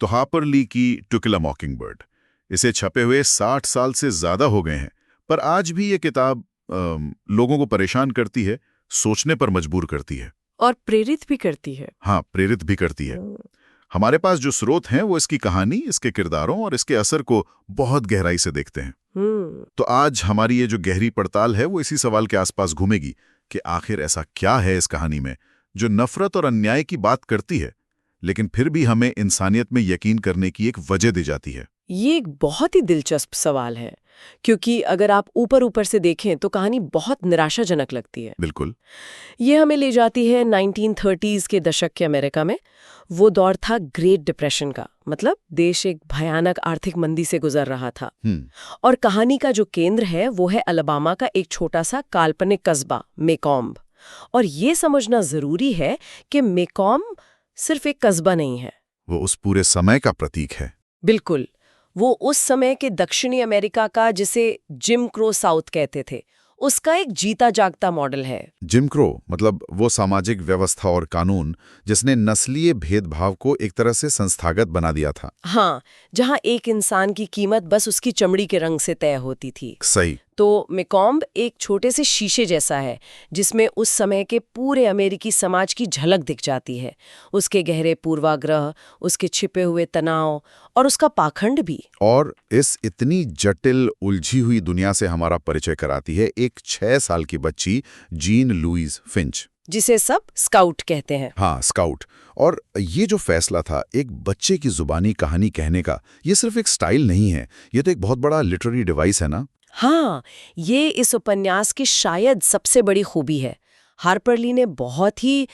तो हार्पर ली की to kill a mockingbird, इसे छपे हुए 60 साल से ज्यादा हो गए हैं, पर आज भी ये किताब लोगों को परेशान करती है, सोचने पर मजबूर करती है। और प्रेरित भी करती है। हाँ, प्रेरित भी करती है। हमारे पास जो स्रोत हैं वो इसकी कहानी, इसके किरदारों और इसके असर को बहुत गहराई से देखते हैं। तो आज हमारी ये जो गहरी पड़ताल है वो इसी सवाल के आसपास घूमेगी कि आखिर ऐसा क्या है इस कहानी में जो नफरत और अन्याय की बात करती है, लेकिन फिर भी हमें इंसानियत में यकीन करने की एक वजह दी जाती है। ये एक बहुत ही दिलचस्प सवाल है, क्योंकि अगर आप ऊपर ऊपर से देखें तो कहानी बहुत निराशाजनक लगती है। बिल्कुल। ये हमें ले जाती है 1930s के दशक के अमेरिका में। वो दौर था ग्रेट डिप्रेशन का, मतलब देश एक भयानक आर्थिक मंदी से गुजर रहा था। और कहानी का जो केंद्र है वो है अलबामा का एक छोटा सा काल्पनिक कस्बा मेकॉम्ब। और ये समझना जरूरी है कि मेकॉम्ब सिर्फ एक कस्बा नहीं है, वो उस पूरे समय का प्रतीक है। बिल्कुल, वो उस समय के दक्षिणी अमेरिका का, जिसे जिम क्रो साउथ कहते थे, उसका एक जीता जागता मॉडल है। जिम क्रो मतलब वो सामाजिक व्यवस्था और कानून जिसने नस्लीय भेदभाव को एक तरह से संस्थागत बना दिया था। हाँ, जहाँ एक इंसान की कीमत बस उसकी चमड़ी के रंग से तय होती थी। सही। तो मेकॉम्ब एक छोटे से शीशे जैसा है जिसमें उस समय के पूरे अमेरिकी समाज की झलक दिख जाती है, उसके गहरे पूर्वाग्रह, उसके छिपे हुए तनाव और उसका पाखंड भी। और इस इतनी जटिल उलझी हुई दुनिया से हमारा परिचय कराती है एक 6 साल की बच्ची जीन लुइस फिंच, जिसे सब स्काउट कहते हैं। हाँ, स्काउट। और ये जो फैसला था एक बच्चे की जुबानी कहानी कहने का, ये सिर्फ एक स्टाइल नहीं है, ये तो एक बहुत बड़ा लिटरेरी डिवाइस है ना। हाँ, ये इस उपन्यास की शायद सबसे बड़ी खूबी है। हार्पर ली ने बहुत ही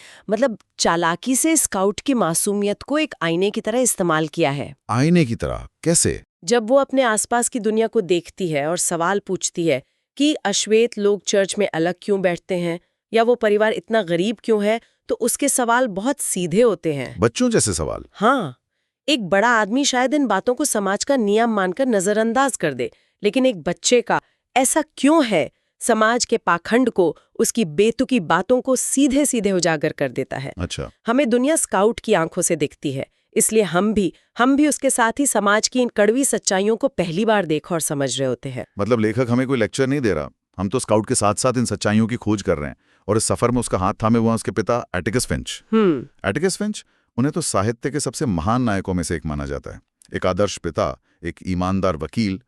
चालाकी से स्काउट की मासूमियत को एक आईने की तरह इस्तेमाल किया है। आईने की तरह कैसे? जब वो अपने आसपास की दुनिया को देखती है और सवाल पूछती है कि अश्वेत लोग चर्च में अलग क्यों बैठते हैं, या वो परिवार इतना गरीब क्यों है, तो उसके सवाल बहुत सीधे होते हैं, बच्चों जैसे सवाल। हाँ, एक बड़ा आदमी शायद इन बातों को समाज का नियम मानकर नजरअंदाज कर दे, लेकिन एक बच्चे का ऐसा क्यों है समाज के पाखंड को, उसकी बेतुकी बातों को सीधे सीधे उजागर कर देता है। अच्छा। हमें दुनिया स्काउट की आंखों से दिखती है, इसलिए हम भी उसके साथ ही समाज की इन कड़वी सच्चाइयों को पहली बार देख और समझ रहे होते हैं। मतलब लेखक हमें कोई लेक्चर नहीं दे रहा, हम तो स्काउट के साथ साथ इन सच्चाइयों की खोज कर रहे हैं। और इस सफर में उसका हाथ थामे हुआ उसके पिता एटिकस फिंच। एटिकस फिंच, उन्हें तो साहित्य के सबसे महान नायकों में से एक माना जाता है। एक आदर्श पिता, एक ईमानदार वकील।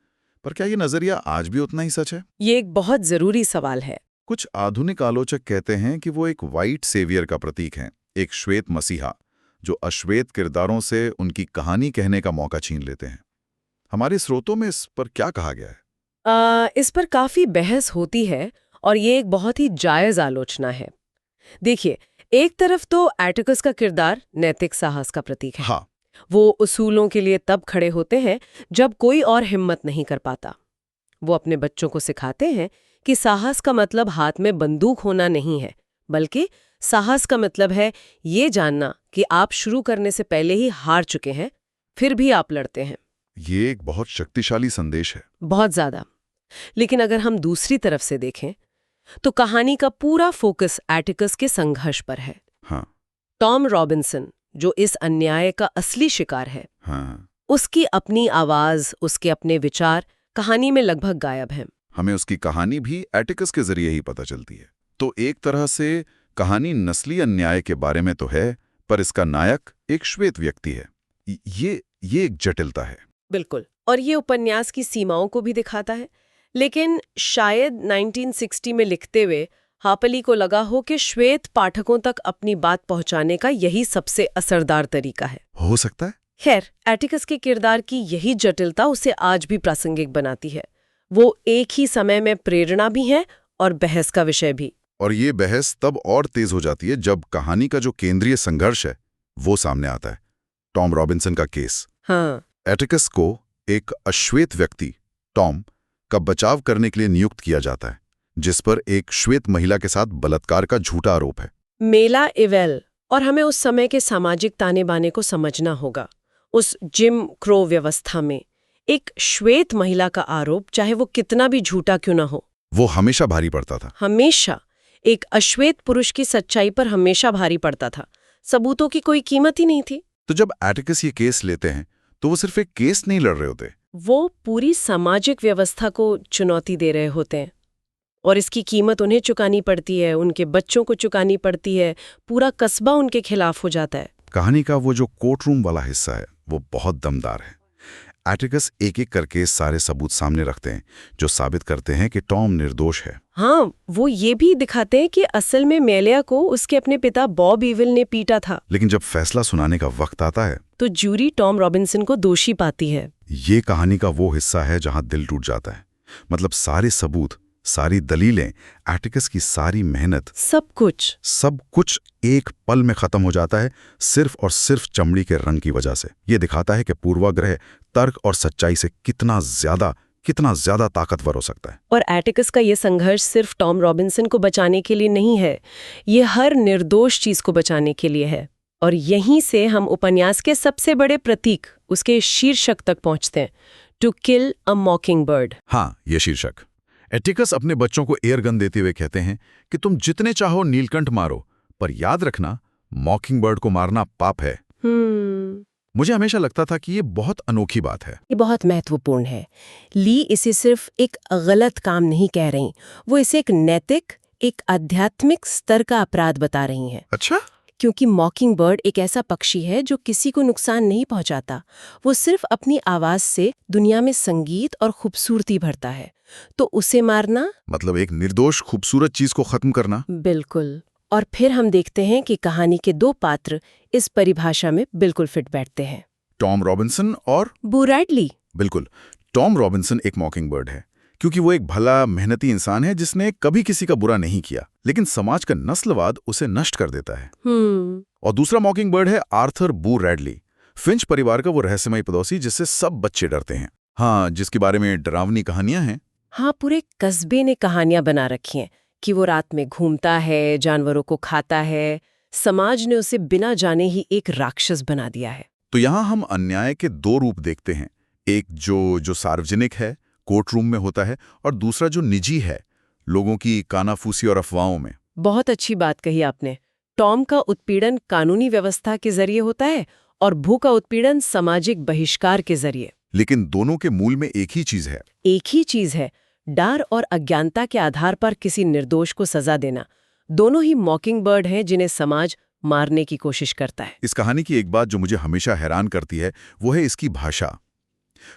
पर क्या ये नजरिया आज भी उतना ही सच है? ये एक बहुत जरूरी सवाल है। कुछ आधुनिक आलोचक कहते हैं कि वो एक व्हाइट सेवियर का प्रतीक हैं, एक श्वेत मसीहा जो अश्वेत किरदारों से उनकी कहानी कहने का मौका छीन लेते हैं। हमारे स्रोतों में इस पर क्या कहा गया है? इस पर काफी बहस होती है और ये एक बहुत ही जायज आलोचना है। देखिए, एक तरफ तो एटिकस का किरदार नैतिक साहस का प्रतीक है। हाँ। वो उसूलों के लिए तब खड़े होते हैं जब कोई और हिम्मत नहीं कर पाता। वो अपने बच्चों को सिखाते हैं कि साहस का मतलब हाथ में बंदूक होना नहीं है, बल्कि साहस का मतलब है ये जानना कि आप शुरू करने से पहले ही हार चुके हैं, फिर भी आप लड़ते हैं। ये एक बहुत शक्तिशाली संदेश है। बहुत ज्यादा। लेकिन अगर हम दूसरी तरफ से देखें तो कहानी का पूरा फोकस एटिकस के संघर्ष पर है। हाँ। टॉम रॉबिन्सन, जो इस अन्याय का असली शिकार है, हाँ। उसकी अपनी आवाज, उसके अपने विचार कहानी में लगभग गायब हैं। हमें उसकी कहानी भी एटिकस के जरिए ही पता चलती है। तो एक तरह से कहानी नस्ली अन्याय के बारे में तो है, पर इसका नायक एक श्वेत व्यक्ति है। ये एक जटिलता है। बिल्कुल। और ये उपन्यास की सीमाओं को भी दिखाता है। लेकिन शायद 1960 में लिखते हुए हार्पर को लगा हो कि श्वेत पाठकों तक अपनी बात पहुंचाने का यही सबसे असरदार तरीका है। हो सकता है। खैर, एटिकस के किरदार की यही जटिलता उसे आज भी प्रासंगिक बनाती है। वो एक ही समय में प्रेरणा भी है और बहस का विषय भी। और ये बहस तब और तेज हो जाती है जब कहानी का जो केंद्रीय संघर्ष है वो सामने आता है, टॉम रॉबिन्सन का केस। हाँ। एटिकस को एक अश्वेत व्यक्ति टॉम का बचाव करने के लिए नियुक्त किया जाता है, जिस पर एक श्वेत महिला के साथ बलात्कार का झूठा आरोप है। मेला इवेल। और हमें उस समय के सामाजिक ताने बाने को समझना होगा। उस जिम क्रो व्यवस्था में एक श्वेत महिला का आरोप, चाहे वो कितना भी झूठा क्यों ना हो, वो हमेशा भारी पड़ता था। हमेशा। एक अश्वेत पुरुष की सच्चाई पर हमेशा भारी पड़ता था। सबूतों की कोई कीमत ही नहीं थी। तो जब एटिकस ये केस लेते हैं तो वो सिर्फ एक केस नहीं लड़ रहे होते, वो पूरी सामाजिक व्यवस्था को चुनौती दे रहे होते हैं और इसकी कीमत उन्हें चुकानी पड़ती है, उनके बच्चों को चुकानी पड़ती है, पूरा कस्बा उनके खिलाफ हो जाता है। कहानी का वो जो कोर्ट रूम वाला हिस्सा है वो बहुत दमदार है। एटिकस एक एक करके सारे सबूत सामने रखते हैं जो साबित करते हैं कि टॉम निर्दोष है। हाँ, वो ये भी दिखाते हैं कि असल में मेलिया को उसके अपने पिता बॉब ईविल ने पीटा था। लेकिन जब फैसला सुनाने का वक्त आता है तो जूरी टॉम रॉबिन्सन को दोषी पाती है। ये कहानी का वो हिस्सा है जहां दिल टूट जाता है। मतलब सारे सबूत, सारी दलीलें, एटिकस की सारी मेहनत, सब कुछ एक पल में खत्म हो जाता है, सिर्फ और सिर्फ चमड़ी के रंग की वजह से। ये दिखाता है कि पूर्वाग्रह तर्क और सच्चाई से कितना ज्यादा ताकतवर हो सकता है। और एटिकस का ये संघर्ष सिर्फ टॉम रॉबिन्सन को बचाने के लिए नहीं है, ये हर निर्दोष चीज को बचाने के लिए है। और यहीं से हम उपन्यास के सबसे बड़े प्रतीक, उसके शीर्षक तक पहुंचते हैं, टू किल अ मॉकिंगबर्ड। हाँ, ये शीर्षक। एटिकस अपने बच्चों को एयर गन देते हुए कहते हैं कि तुम जितने चाहो नीलकंठ मारो, पर याद रखना मॉकिंगबर्ड को मारना पाप है। मुझे हमेशा लगता था कि ये बहुत अनोखी बात है। ये बहुत महत्वपूर्ण है। ली इसे सिर्फ एक गलत काम नहीं कह रही, वो इसे एक नैतिक, एक आध्यात्मिक स्तर का अपराध बता रही हैं। अच्छा? क्योंकि मॉकिंगबर्ड एक ऐसा पक्षी है जो किसी को नुकसान नहीं पहुंचाता, वो सिर्फ अपनी आवाज से दुनिया में संगीत और खूबसूरती भरता है। तो उसे मारना मतलब एक निर्दोष खूबसूरत चीज को खत्म करना। बिल्कुल। और फिर हम देखते हैं कि कहानी के दो पात्र इस परिभाषा में बिल्कुल फिट बैठते हैं, टॉम रॉबिन्सन और बू रैडली। बिल्कुल। टॉम रॉबिन्सन एक मॉकिंगबर्ड है क्योंकि वो एक भला मेहनती इंसान है जिसने कभी किसी का बुरा नहीं किया, लेकिन समाज का नस्लवाद उसे नष्ट कर देता है। और दूसरा मॉकिंगबर्ड है आर्थर बू रैडली, फिंच परिवार का वो रहस्यमय पड़ोसी जिससे सब बच्चे डरते हैं। हाँ, जिसके बारे में डरावनी कहानियां हैं। हाँ, पूरे कस्बे ने कहानियां बना रखी हैं कि वो रात में घूमता है, जानवरों को खाता है। समाज ने उसे बिना जाने ही एक राक्षस बना दिया है। तो यहाँ हम अन्याय के दो रूप देखते हैं, एक जो सार्वजनिक है, कोर्ट रूम में होता है, और दूसरा जो निजी है, लोगों की कानाफूसी और अफवाहों में। बहुत अच्छी बात कही आपने। टॉम का उत्पीड़न कानूनी व्यवस्था के जरिए होता है और भू का उत्पीड़न सामाजिक बहिष्कार के जरिए। लेकिन दोनों के मूल में एक ही चीज है, डर और अज्ञानता के आधार पर किसी निर्दोष को सजा देना। दोनों ही मॉकिंगबर्ड हैं जिन्हें समाज मारने की कोशिश करता है। इस कहानी की एक बात जो मुझे हमेशा हैरान करती है वो है इसकी भाषा।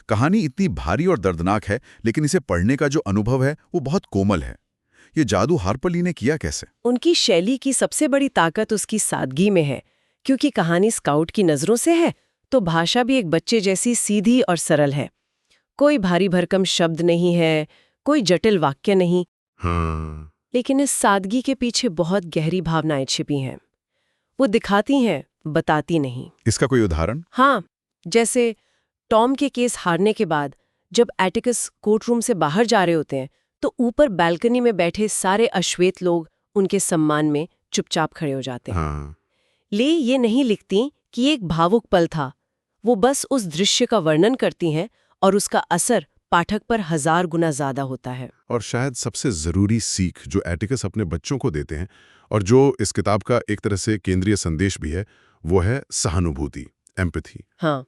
कहानी इतनी भारी और दर्दनाक है, लेकिन इसे पढ़ने का जो अनुभव है वो बहुत कोमल है। ये जादू हार्पर ली ने किया कैसे? उनकी शैली की सबसे बड़ी ताकत उसकी सादगी में है। क्योंकि कहानी स्काउट की नजरों से है, तो भाषा भी एक बच्चे जैसी सीधी और सरल है। कोई भारी भरकम शब्द नहीं है, कोई जटिल वाक्य नहीं। लेकिन इस सादगी के पीछे बहुत गहरी भावनाएं छिपी हैं। वो दिखाती हैं, बताती नहीं। इसका कोई उदाहरण? हाँ, जैसे टॉम के केस हारने के बाद जब एटिकस कोर्ट रूम से बाहर जा रहे होते हैं, तो ऊपर बालकनी में बैठे सारे अश्वेत लोग उनके सम्मान में चुपचाप खड़े हो जाते हैं। ले ये नहीं लिखती कि ये एक भावुक पल था, वो बस उस दृश्य का वर्णन करती हैं और उसका असर पाठक पर 1000 गुना ज्यादा होता है। और शायद सबसे जरूरी सीख जो एटिकस अपने बच्चों को देते हैं और जो इस किताब का एक तरह से केंद्रीय संदेश भी है, वो है सहानुभूति, एम्पैथी। हाँ,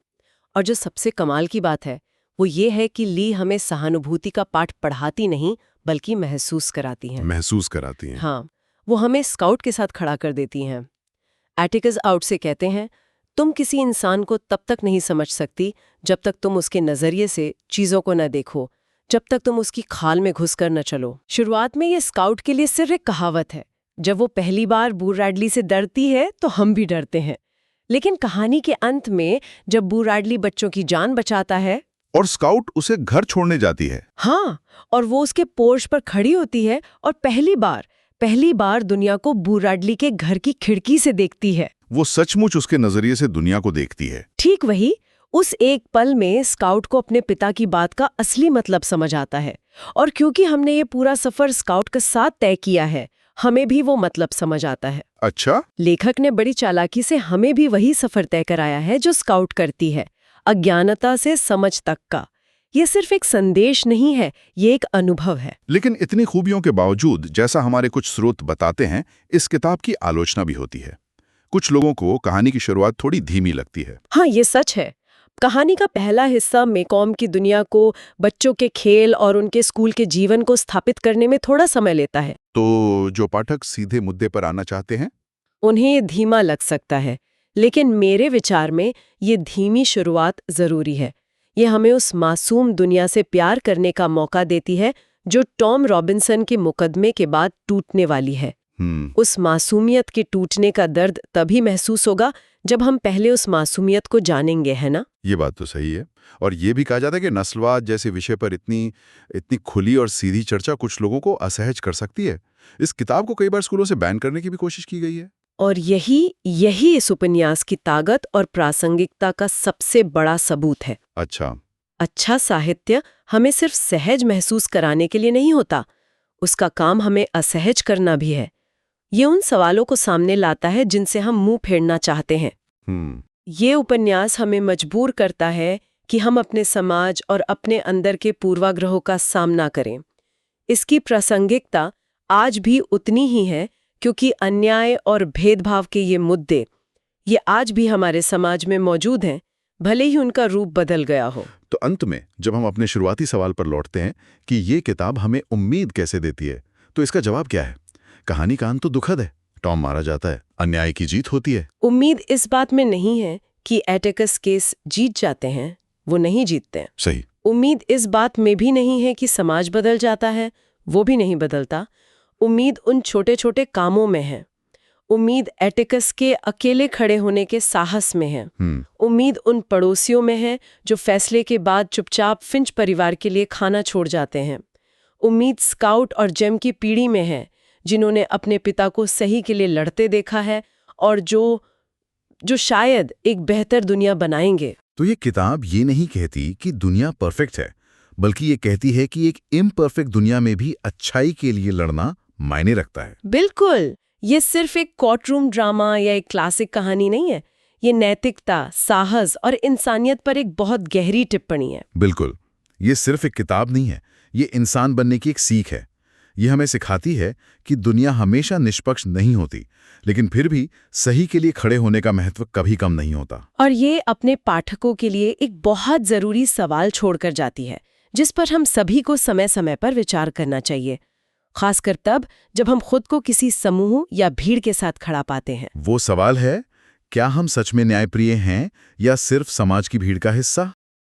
और जो सबसे कमाल की बात है वो ये है कि ली हमें सहानुभूति का पाठ पढ़ाती नहीं बल्कि महसूस कराती हैं। हाँ, वो हमें स्काउट के साथ खड़ा कर देती हैं। एटिकस आउट से कहते हैं, तुम किसी इंसान को तब तक नहीं समझ सकती जब तक तुम उसके नजरिए से चीजों को न देखो, जब तक तुम उसकी खाल में घुसकर न चलो। शुरुआत में ये स्काउट के लिए सिर्फ एक कहावत है। जब वो पहली बार बू रैडली से डरती है तो हम भी डरते हैं। लेकिन कहानी के अंत में जब बू रैडली बच्चों की जान बचाता है और स्काउट उसे घर छोड़ने जाती है, हाँ, और वो उसके पोर्च पर खड़ी होती है और पहली बार दुनिया को बू रैडली के घर की खिड़की से देखती है, वो सचमुच उसके नजरिए से दुनिया को देखती है। ठीक वही, उस एक पल में स्काउट को अपने पिता की बात का असली मतलब समझ आता है। और क्योंकि हमने ये पूरा सफर स्काउट के साथ तय किया है, हमें भी वो मतलब समझ आता है। अच्छा? लेखक ने बड़ी चालाकी से हमें भी वही सफर तय कराया है जो स्काउट करती है, अज्ञानता से समझ तक का। ये सिर्फ एक संदेश नहीं है, ये एक अनुभव है। लेकिन इतनी खूबियों के बावजूद, जैसा हमारे कुछ स्रोत बताते हैं, इस किताब की आलोचना भी होती है। कुछ लोगों को कहानी की शुरुआत थोड़ी धीमी लगती है। हाँ, ये सच है। कहानी का पहला हिस्सा मेकॉम की दुनिया को, बच्चों के खेल और उनके स्कूल के जीवन को स्थापित करने में थोड़ा समय लेता है। तो जो पाठक सीधे मुद्दे पर आना चाहते हैं, उन्हें ये धीमा लग सकता है, लेकिन मेरे विचार में ये धीमी शुरुआत जरूरी है। ये हमें उस मासूम दुनिया से प्यार करने का मौका देती है जो टॉम रॉबिन्सन के मुकदमे के बाद टूटने वाली है। उस मासूमियत के टूटने का दर्द तभी महसूस होगा जब हम पहले उस मासूमियत को जानेंगे, है ना? ये बात तो सही है। और ये भी कहा जाता है कि नस्लवाद जैसे विषय पर इतनी खुली और सीधी चर्चा कुछ लोगों को असहज कर सकती है। इस किताब को कई बार स्कूलों से बैन करने की भी कोशिश की गई है। और यही इस उपन्यास की ताकत और प्रासंगिकता का सबसे बड़ा सबूत है। अच्छा साहित्य हमें सिर्फ सहज महसूस कराने के लिए नहीं होता, उसका काम हमें असहज करना भी है। ये उन सवालों को सामने लाता है जिनसे हम मुंह फेरना चाहते हैं। ये उपन्यास हमें मजबूर करता है कि हम अपने समाज और अपने अंदर के पूर्वाग्रहों का सामना करें। इसकी प्रासंगिकता आज भी उतनी ही है, क्योंकि अन्याय और भेदभाव के ये आज भी हमारे समाज में मौजूद हैं, भले ही उनका रूप बदल गया हो। तो अंत में जब हम अपने शुरुआती सवाल पर लौटते हैं कि ये किताब हमें उम्मीद कैसे देती है, तो इसका जवाब क्या है? कहानी का अंत तो दुखद है। टॉम मारा जाता है, अन्याय की जीत होती है। उम्मीद इस बात में नहीं है कि एटिकस केस जीत जाते हैं, वो नहीं जीतते हैं। सही। उम्मीद इस बात में भी नहीं है कि समाज बदल जाता है, वो भी नहीं बदलता। उम्मीद उन छोटे छोटे कामों में है। उम्मीद एटिकस के अकेले खड़े होने के साहस में है। उम्मीद उन पड़ोसियों में है जो फैसले के बाद चुपचाप फिंच परिवार के लिए खाना छोड़ जाते हैं। उम्मीद स्काउट और जेम की पीढ़ी में है, जिन्होंने अपने पिता को सही के लिए लड़ते देखा है और जो शायद एक बेहतर दुनिया बनाएंगे। तो ये किताब ये नहीं कहती कि दुनिया परफेक्ट है, बल्कि ये कहती है कि एक इम्परफेक्ट दुनिया में भी अच्छाई के लिए लड़ना मायने रखता है। बिल्कुल, ये सिर्फ एक कोर्टरूम ड्रामा या एक क्लासिक कहानी नहीं है। ये नैतिकता, साहस और इंसानियत पर एक बहुत गहरी टिप्पणी है। बिल्कुल, ये सिर्फ एक किताब नहीं है, ये इंसान बनने की एक सीख है। ये हमें सिखाती है कि दुनिया हमेशा निष्पक्ष नहीं होती, लेकिन फिर भी सही के लिए खड़े होने का महत्व कभी कम नहीं होता। और ये अपने पाठकों के लिए एक बहुत जरूरी सवाल छोड़कर जाती है, जिस पर हम सभी को समय समय पर विचार करना चाहिए, खासकर तब जब हम खुद को किसी समूह या भीड़ के साथ खड़ा पाते हैं। वो सवाल है, क्या हम सच में न्यायप्रिय हैं या सिर्फ समाज की भीड़ का हिस्सा?